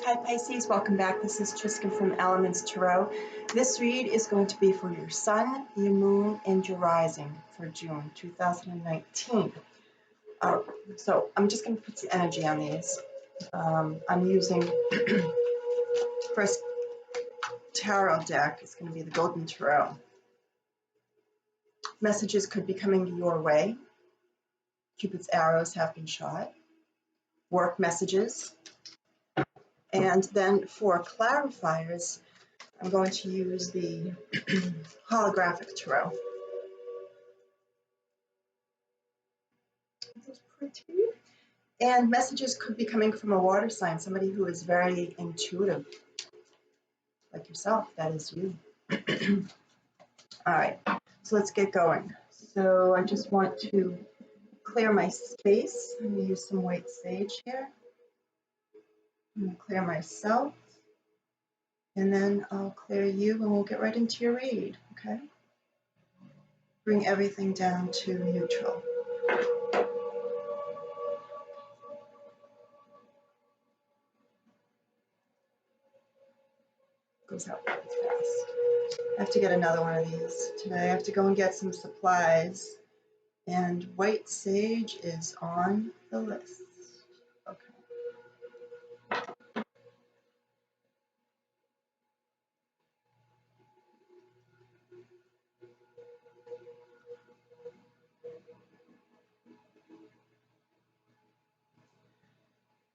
Hi Pisces, welcome back. This is Tristan from Elements Tarot. This read is going to be for your Sun, your Moon, and your Rising for June 2019. So I'm just going to put some energy on these. I'm using first tarot deck. It's going to be the Golden Tarot. Messages could be coming your way. Cupid's arrows have been shot. Work messages. And then for clarifiers, I'm going to use the Holographic Tarot. That's pretty. And messages could be coming from a water sign, somebody who is very intuitive, like yourself. That is you. All right, so let's get going. So I just want to clear my space. I'm going to use some white sage here. I'm going to clear myself. And then I'll clear you and we'll get right into your read, okay? Bring everything down to neutral. Goes out really fast. I have to get another one of these today. I have to go and get some supplies. And white sage is on the list. Okay.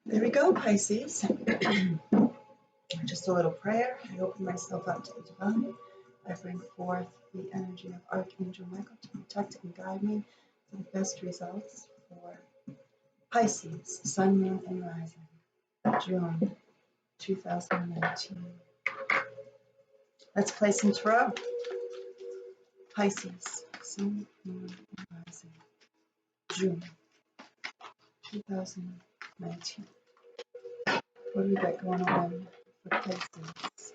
There we go, Pisces. Just a little prayer. I open myself up to the divine. I bring forth the energy of Archangel Michael to protect and guide me to the best results for Pisces, Sun, Moon, and Rising, June 2019. Let's play some tarot. Pisces, Sun, Moon, and Rising, June 2019. What do we got going on for Pisces?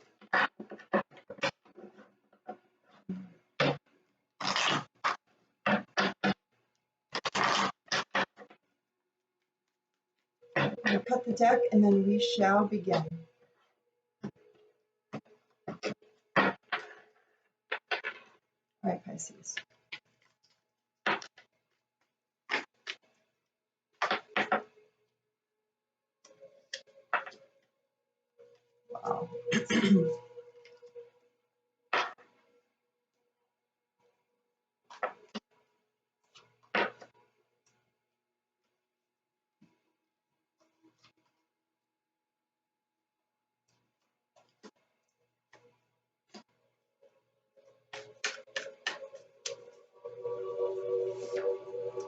I'm going to cut the deck and then we shall begin. All right, Pisces. Wow.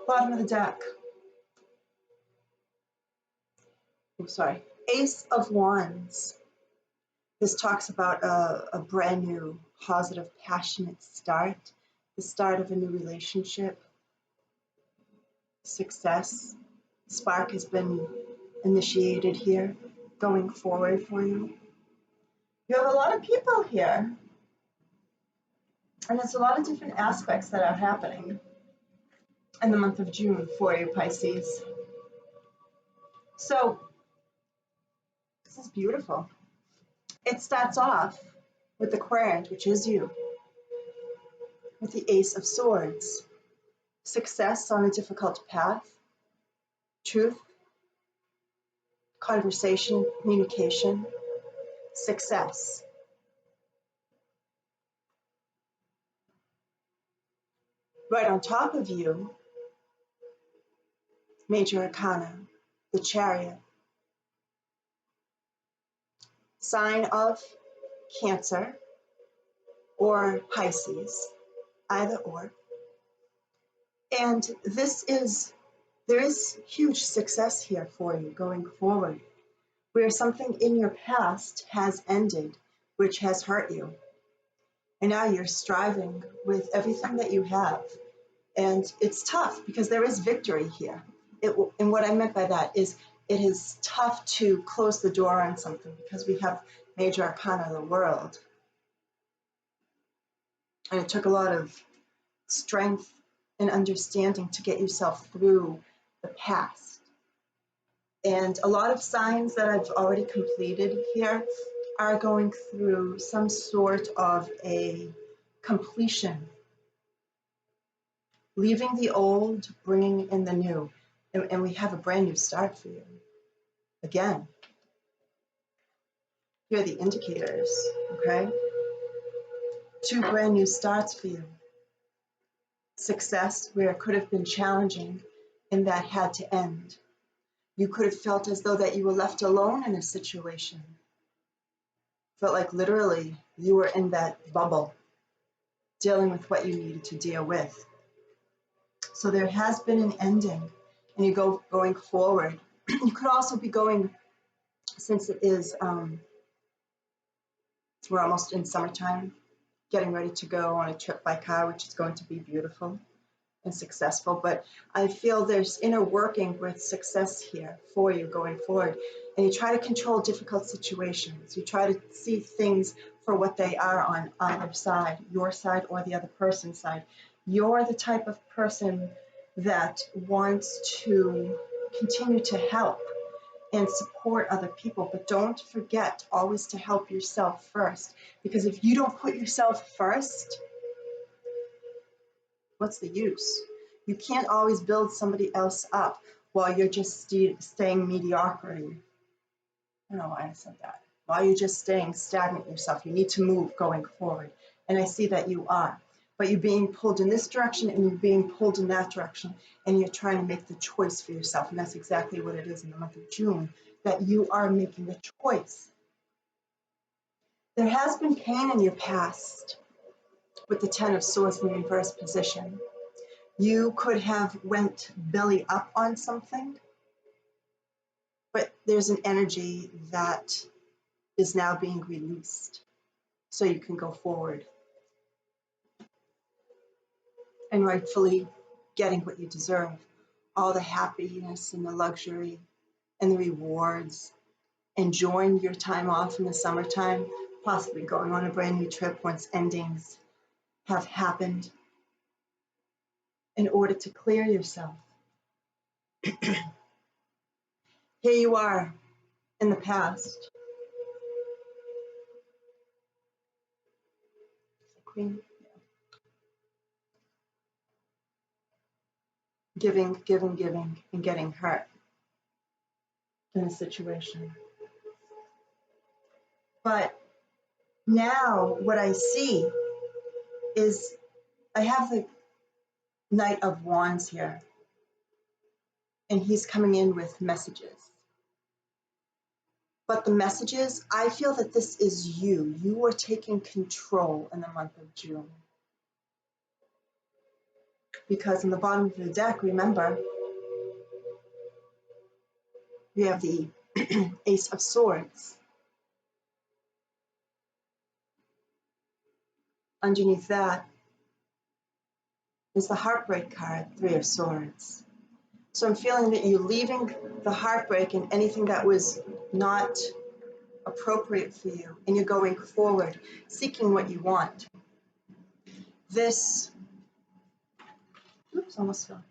Bottom of the deck. Oh, sorry. Ace of Wands. This talks about a brand new, positive, passionate start, the start of a new relationship, success. Spark has been initiated here, going forward for you. You have a lot of people here, and it's a lot of different aspects that are happening in the month of June for you, Pisces. So, this is beautiful. It starts off with the Aquarius, which is you, with the Ace of Swords. Success on a difficult path, truth, conversation, communication, success. Right on top of you, Major Arcana, the Chariot. Sign of Cancer or Pisces, either or. And there is huge success here for you going forward, where something in your past has ended, which has hurt you. And now you're striving with everything that you have. And it's tough because there is victory here. And what I meant by that is it is tough to close the door on something because we have Major Arcana of the world. And it took a lot of strength and understanding to get yourself through the past. And a lot of signs that I've already completed here are going through some sort of a completion, leaving the old, bringing in the new. And we have a brand new start for you. Again, here are the indicators, okay? 2 brand new starts for you. Success where it could have been challenging and that had to end. You could have felt as though that you were left alone in a situation. Felt like literally you were in that bubble, dealing with what you needed to deal with. So there has been an ending, and you going forward. You could also be going, since it is, we're almost in summertime, getting ready to go on a trip by car, which is going to be beautiful and successful. But I feel there's inner working with success here for you going forward. And you try to control difficult situations. You try to see things for what they are on either side, your side or the other person's side. You're the type of person that wants to continue to help and support other people, but don't forget always to help yourself first. Because if you don't put yourself first, what's the use? You can't always build somebody else up while you're just staying mediocrity. I don't know why I said that. While you're just staying stagnant yourself, you need to move going forward. And I see that you are. But you're being pulled in this direction and you're being pulled in that direction. And you're trying to make the choice for yourself. And that's exactly what it is in the month of June, that you are making the choice. There has been pain in your past with the 10 of Swords in reverse position. You could have went belly up on something, but there's an energy that is now being released so you can go forward and rightfully getting what you deserve, all the happiness and the luxury and the rewards, enjoying your time off in the summertime, possibly going on a brand new trip once endings have happened, in order to clear yourself. Here you are in the past. Queen. Giving, and getting hurt in a situation. But now what I see is I have the Knight of Wands here, and he's coming in with messages. But the messages, I feel that this is you. You are taking control in the month of June. Because in the bottom of the deck, remember, you have the Ace of Swords. Underneath that is the Heartbreak card, 3 of Swords. So I'm feeling that you're leaving the heartbreak and anything that was not appropriate for you, and you're going forward, seeking what you want. This, oops, almost fell.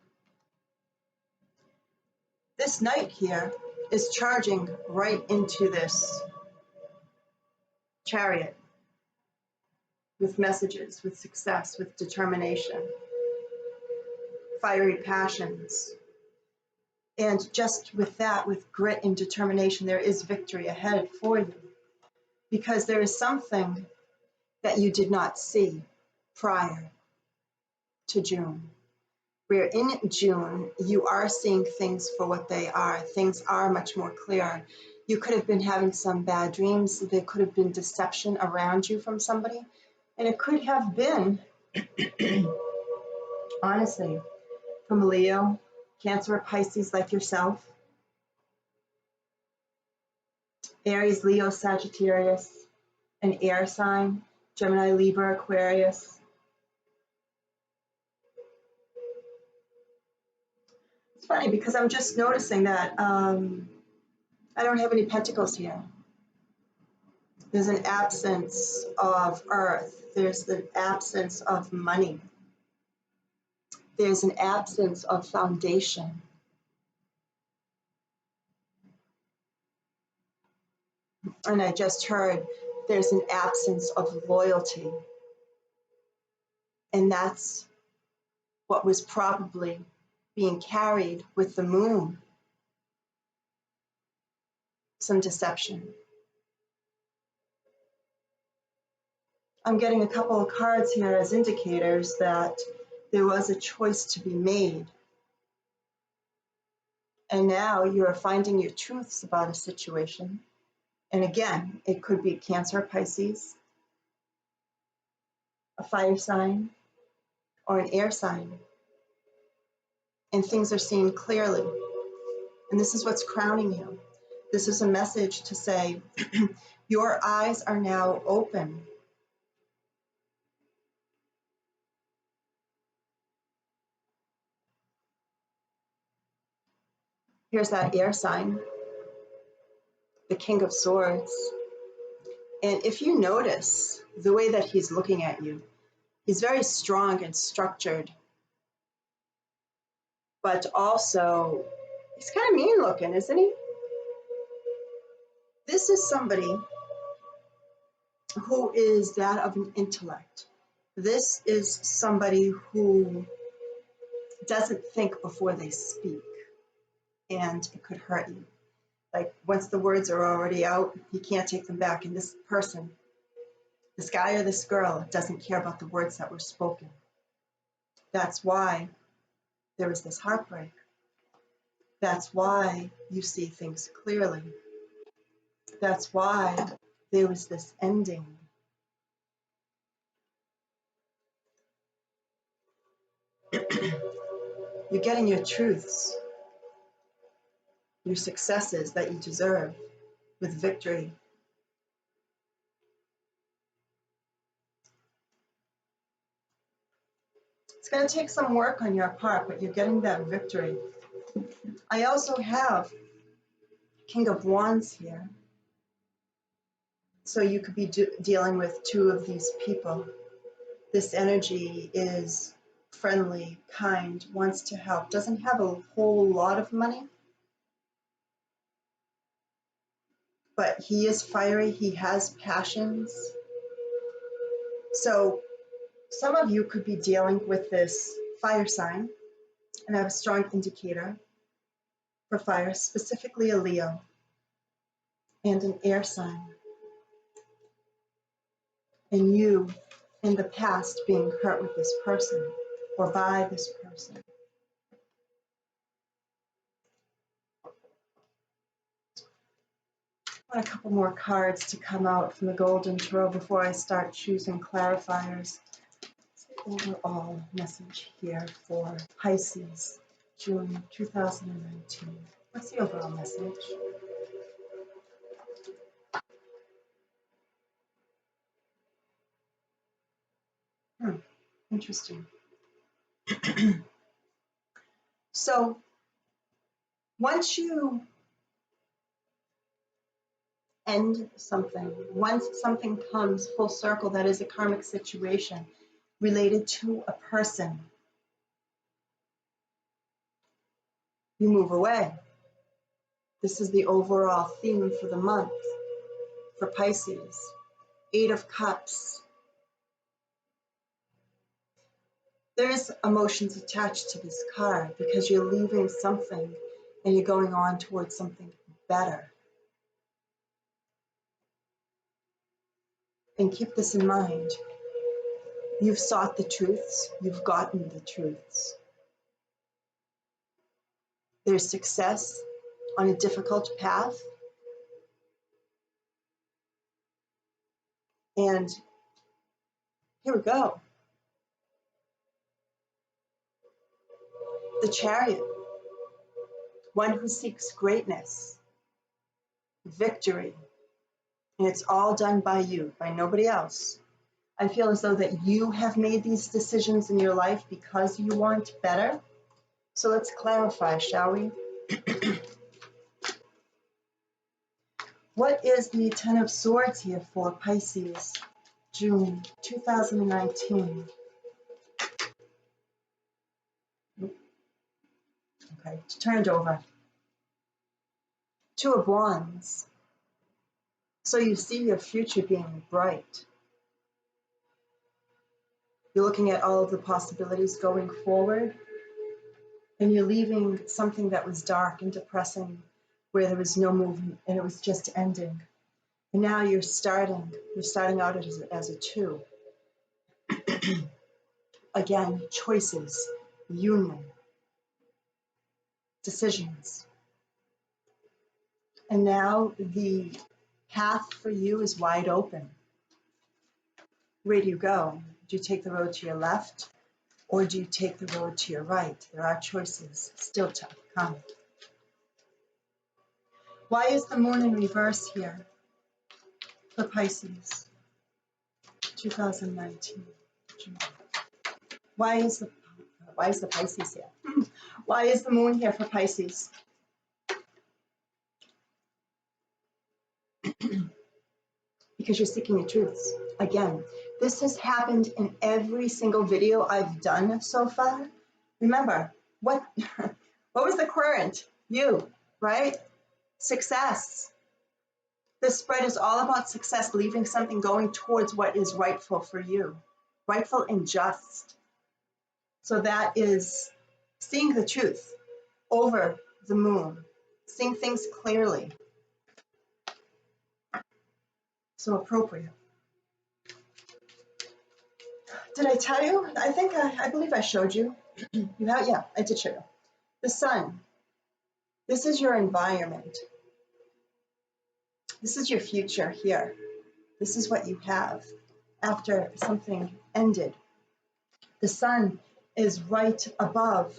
This Knight here is charging right into this Chariot with messages, with success, with determination, fiery passions. And just with that, with grit and determination, there is victory ahead for you. Because there is something that you did not see prior to June. Where in June, you are seeing things for what they are. Things are much more clear. You could have been having some bad dreams. There could have been deception around you from somebody. And it could have been, honestly, from Leo, Cancer, or Pisces like yourself, Aries, Leo, Sagittarius, an air sign, Gemini, Libra, Aquarius. It's funny because I'm just noticing that I don't have any pentacles here. There's an absence of earth. There's the absence of money. There's an absence of foundation. And I just heard there's an absence of loyalty. And that's what was probably being carried with the moon. Some deception. I'm getting a couple of cards here as indicators that there was a choice to be made. And now you're finding your truths about a situation. And again, it could be Cancer, Pisces, a fire sign, or an air sign. And things are seen clearly. And this is what's crowning you. This is a message to say, your eyes are now open. Here's that air sign, the King of Swords. And if you notice the way that he's looking at you, he's very strong and structured, but also he's kind of mean looking, isn't he? This is somebody who is that of an intellect. This is somebody who doesn't think before they speak, and it could hurt you. Like once the words are already out, you can't take them back. And this person, this guy or this girl, doesn't care about the words that were spoken. That's why there was this heartbreak. That's why you see things clearly. That's why there was this ending. You're getting your truths, your successes that you deserve with victory. It's going to take some work on your part, but you're getting that victory. I also have King of Wands here. So you could be dealing with two of these people. This energy is friendly, kind, wants to help, doesn't have a whole lot of money, but he is fiery, he has passions. So some of you could be dealing with this fire sign, and I have a strong indicator for fire, specifically a Leo, and an air sign. And you, in the past, being hurt with this person or by this person. I want a couple more cards to come out from the Golden Tarot before I start choosing clarifiers. Overall message here for Pisces, June 2019. What's the overall message? Interesting. So once you end something, once something comes full circle that is a karmic situation related to a person, you move away. This is the overall theme for the month for Pisces. 8 of Cups. There's emotions attached to this card because you're leaving something and you're going on towards something better. And keep this in mind. You've sought the truths, you've gotten the truths. There's success on a difficult path. And here we go. The Chariot, one who seeks greatness, victory, and it's all done by you, by nobody else. I feel as though that you have made these decisions in your life because you want better. So let's clarify, shall we? What is the Ten of Swords here for Pisces, June 2019? Okay, turned over. 2 of Wands. So you see your future being bright. You're looking at all of the possibilities going forward, and you're leaving something that was dark and depressing, where there was no movement and it was just ending. And now you're starting out as a two. Again, choices, union, decisions. And now the path for you is wide open. Where do you go? Do you take the road to your left, or do you take the road to your right? There are choices still to come. Why is the moon in reverse here for Pisces? 2019. Why is the Pisces here? Why is the moon here for Pisces? Because you're seeking the truths. Again, this has happened in every single video I've done so far. Remember, what was the current? You, right? Success. This spread is all about success, leaving something going towards what is rightful for you, rightful and just. So that is seeing the truth over the moon, seeing things clearly. So appropriate. Did I tell you? I believe I showed you. Yeah, I did show you. The sun. This is your environment. This is your future here. This is what you have after something ended. The sun is right above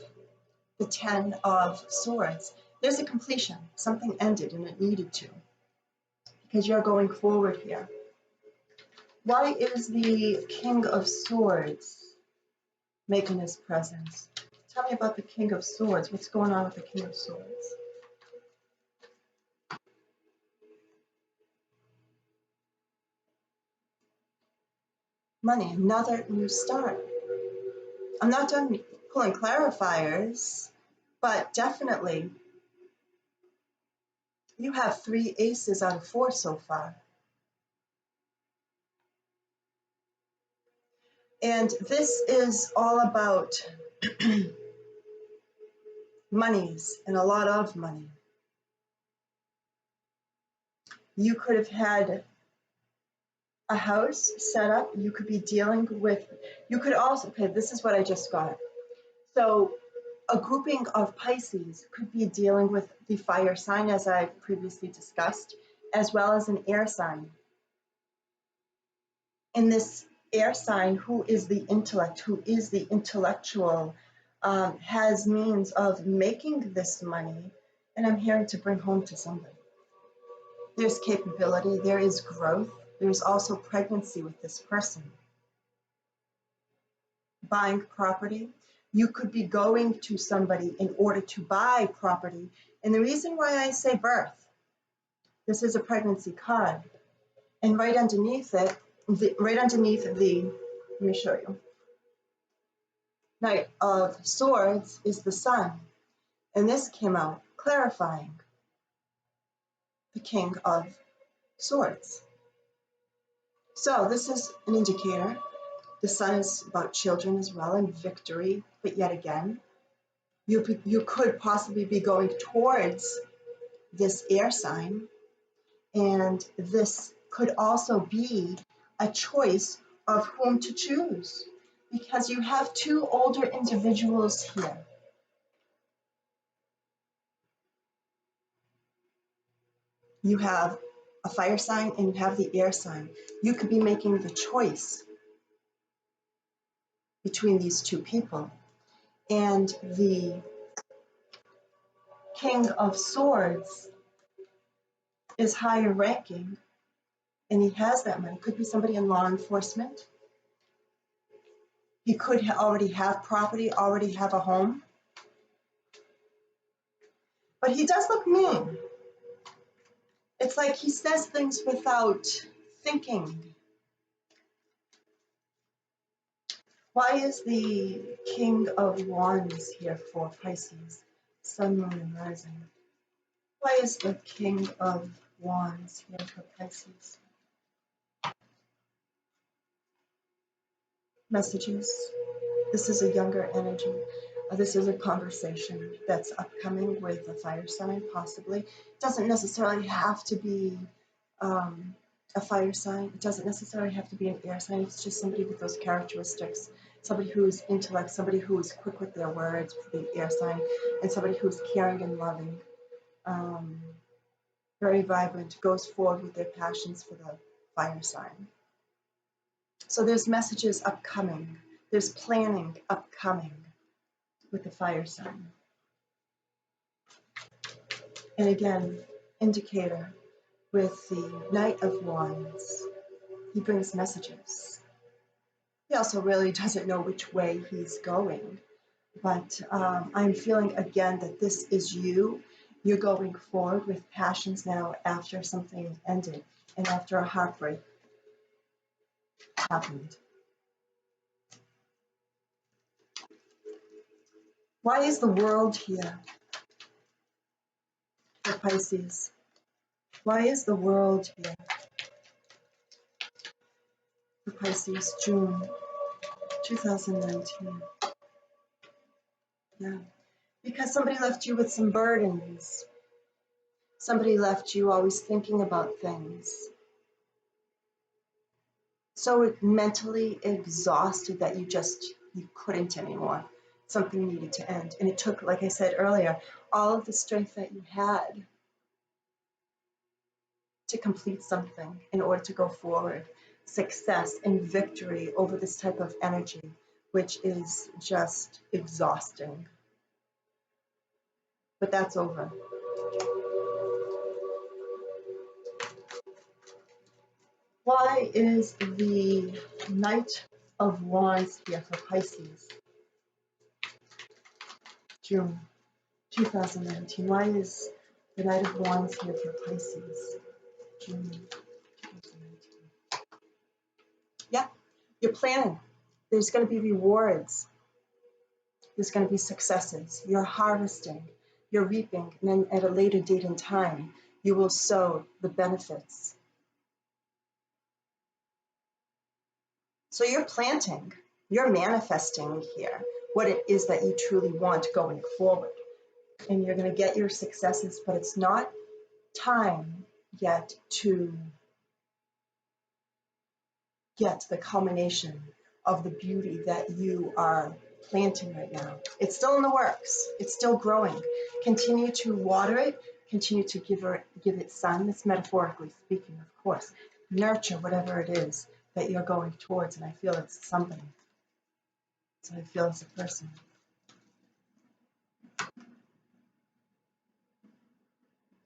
the 10 of Swords. There's a completion. Something ended and it needed to, because you're going forward here. Why is the King of Swords making his presence? Tell me about the King of Swords. What's going on with the King of Swords? Money, another new start. I'm not done pulling clarifiers, but definitely you have 3 aces out of 4 so far. And this is all about monies, and a lot of money. You could have had a house set up. You could be dealing with, you could also, okay, this is what I just got. So a grouping of Pisces could be dealing with the fire sign, as I previously discussed, as well as an air sign. In this air sign, who is the intellect, who is the intellectual, has means of making this money, and I'm hearing to bring home to somebody. There's capability, there is growth, there's also pregnancy with this person. Buying property, you could be going to somebody in order to buy property. And the reason why I say birth, this is a pregnancy card. And right underneath it, let me show you. Knight of Swords is the sun. And this came out clarifying the King of Swords. So this is an indicator. The sun is about children as well, and victory, but yet again, you could possibly be going towards this air sign, and this could also be a choice of whom to choose, because you have 2 older individuals here. You have a fire sign and you have the air sign. You could be making the choice between these 2 people. And the King of Swords is higher ranking, and he has that money. Could be somebody in law enforcement. He could already have property, already have a home. But he does look mean. It's like he says things without thinking. Why is the King of Wands here for Pisces? Sun, Moon, and Rising. Why is the King of Wands here for Pisces. Messages. This is a younger energy. This is a conversation that's upcoming with a fire sign, possibly. It doesn't necessarily have to be a fire sign. It doesn't necessarily have to be an air sign. It's just somebody with those characteristics. Somebody who's intellect, somebody who's quick with their words, the air sign, and somebody who's caring and loving, very vibrant, goes forward with their passions for the fire sign. So there's messages upcoming. There's planning upcoming with the fire sign. And again, indicator with the Knight of Wands, he brings messages. He also really doesn't know which way he's going, but I'm feeling again that this is you. You're going forward with passions now after something ended and after a heartbreak happened. Why is the world here for Pisces? Why is the world here for Pisces? June 2019. Yeah, because somebody left you with some burdens. Somebody left you always thinking about things. So mentally exhausted that you couldn't anymore. Something needed to end. And it took, like I said earlier, all of the strength that you had to complete something in order to go forward. Success and victory over this type of energy, which is just exhausting. But that's over. Why is the Knight of Wands here for Pisces? June 2019. Why is the Knight of Wands here for Pisces? June 2019. Yeah, you're planning. There's going to be rewards. There's going to be successes. You're harvesting. You're reaping. And then at a later date in time, you will sow the benefits. So you're planting. You're manifesting here what it is that you truly want going forward. And you're going to get your successes, but it's not time yet to get the culmination of the beauty that you are planting right now. It's still in the works. It's still growing. Continue to water it. Continue to give it sun. That's metaphorically speaking, of course. Nurture whatever it is that you're going towards, and I feel it's something. So I feel as a person.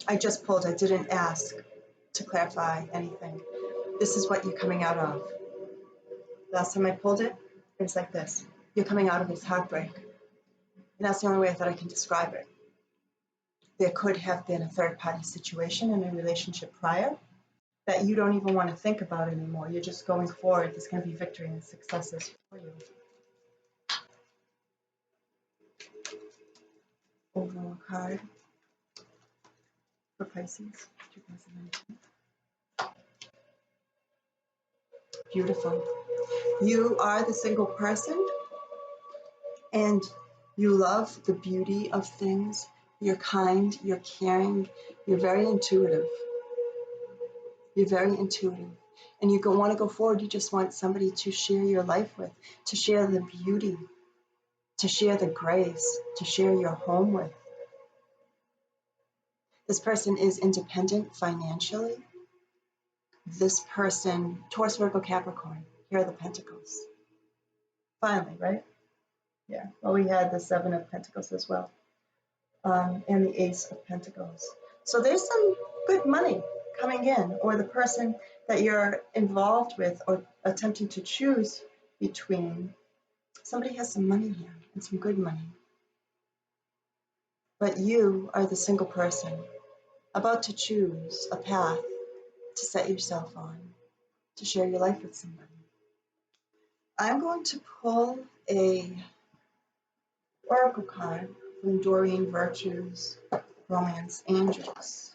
I just pulled. I didn't ask to clarify anything. This is what you're coming out of. Last time I pulled it, it was like this. You're coming out of this heartbreak. And that's the only way that I can describe it. There could have been a third-party situation in a relationship prior that you don't even want to think about anymore. You're just going forward. There's going to be victory and successes for you. Overall card for Pisces 2019. Beautiful. You are the single person and you love the beauty of things. You're kind, you're caring, you're very intuitive. You're very intuitive. And you want to go forward, you just want somebody to share your life with, to share the beauty, to share the grace, to share your home with. This person is independent financially. This person, Taurus, Virgo, Capricorn, here are the Pentacles. Finally, right? Yeah, well, we had the Seven of Pentacles as well, and the Ace of Pentacles. So there's some good money coming in, or the person that you're involved with or attempting to choose between, somebody has some money here and some good money. But you are the single person about to choose a path to set yourself on, to share your life with somebody. I'm going to pull a oracle card from Doreen Virtue's Romance Angels.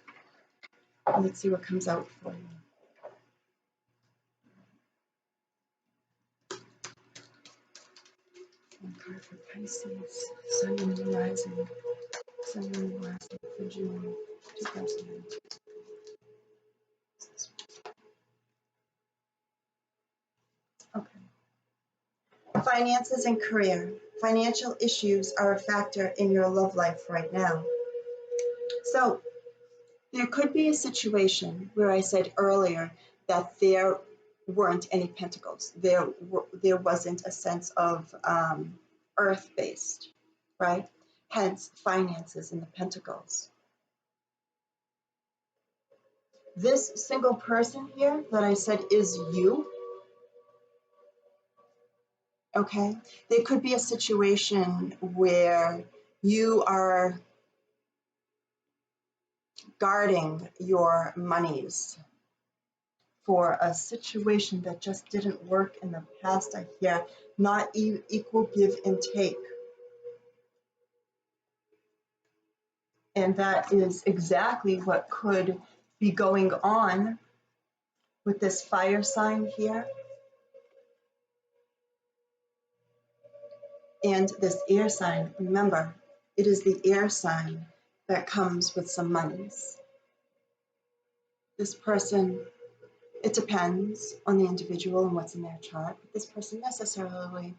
Let's see what comes out for you. One card for Pisces, Sun and Moon rising. Sun and Moon rising for June 2019. Okay. Finances and career. Financial issues are a factor in your love life right now. So there could be a situation where I said earlier that there weren't any pentacles. There wasn't a sense of earth-based, right? Hence, finances and the pentacles. This single person here that I said is you, okay? There could be a situation where you are guarding your monies for a situation that just didn't work in the past. I hear not equal give and take. And that is exactly what could be going on with this fire sign here and this air sign. Remember, it is the air sign that comes with some monies. This person, it depends on the individual and what's in their chart. But this person necessarily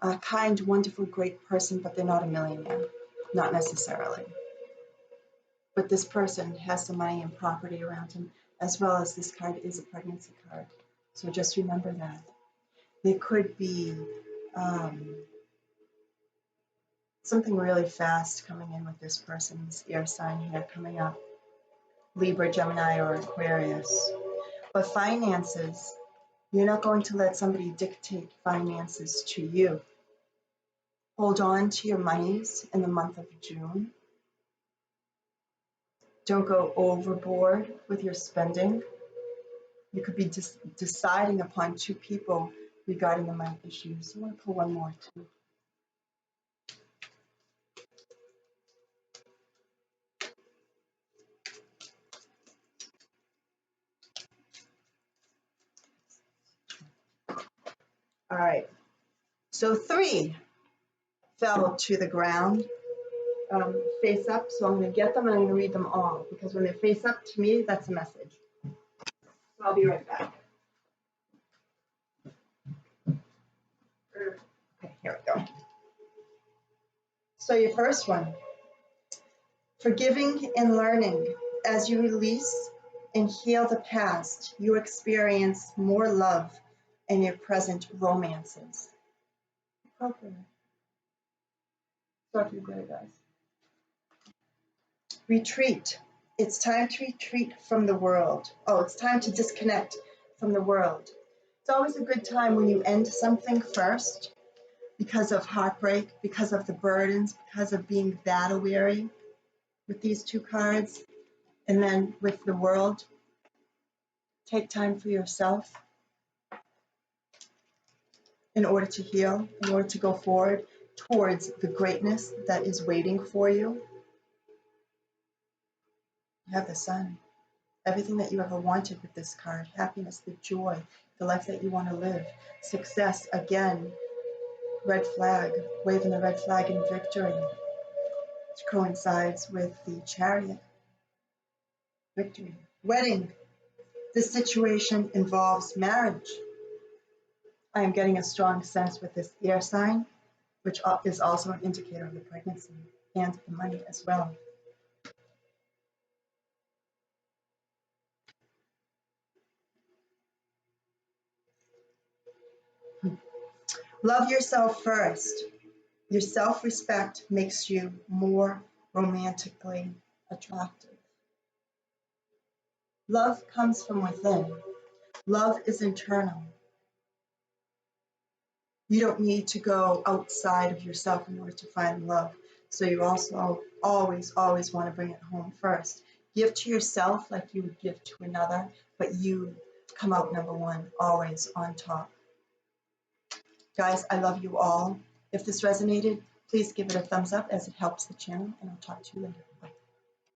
a kind, wonderful, great person, but they're not a millionaire, not necessarily. But this person has some money and property around him, as well as this card is a pregnancy card. So just remember that. There could be something really fast coming in with this person's air sign here coming up. Libra, Gemini, or Aquarius. But finances, you're not going to let somebody dictate finances to you. Hold on to your monies in the month of June. Don't go overboard with your spending. You could be deciding upon two people regarding the money issues. I want to pull one more too. All right. So 3 fell to the ground face up. So I'm going to get them and I'm going to read them all because when they face up to me, that's a message. So I'll be right back. Okay, here we go. So your first one, forgiving and learning. As you release and heal the past, you experience more love in your present romances. Appropriate. So if you're good, guys. Retreat. It's time to retreat from the world. Oh, it's time to disconnect from the world. It's always a good time when you end something first because of heartbreak, because of the burdens, because of being battle weary with these 2 cards. And then with the world, take time for yourself in order to heal, in order to go forward towards the greatness that is waiting for you. You have the sun. Everything that you ever wanted with this card. Happiness, the joy, the life that you want to live. Success, again. Red flag, waving the red flag in victory. Which coincides with the Chariot. Victory. Wedding. This situation involves marriage. I am getting a strong sense with this air sign, which is also an indicator of the pregnancy and the money as well. Love yourself first. Your self-respect makes you more romantically attractive. Love comes from within. Love is internal. You don't need to go outside of yourself in order to find love. So you also always want to bring it home first. Give to yourself like you would give to another, but you come out number 1, always on top. Guys, I love you all. If this resonated, please give it a thumbs up as it helps the channel, and I'll talk to you later. Bye.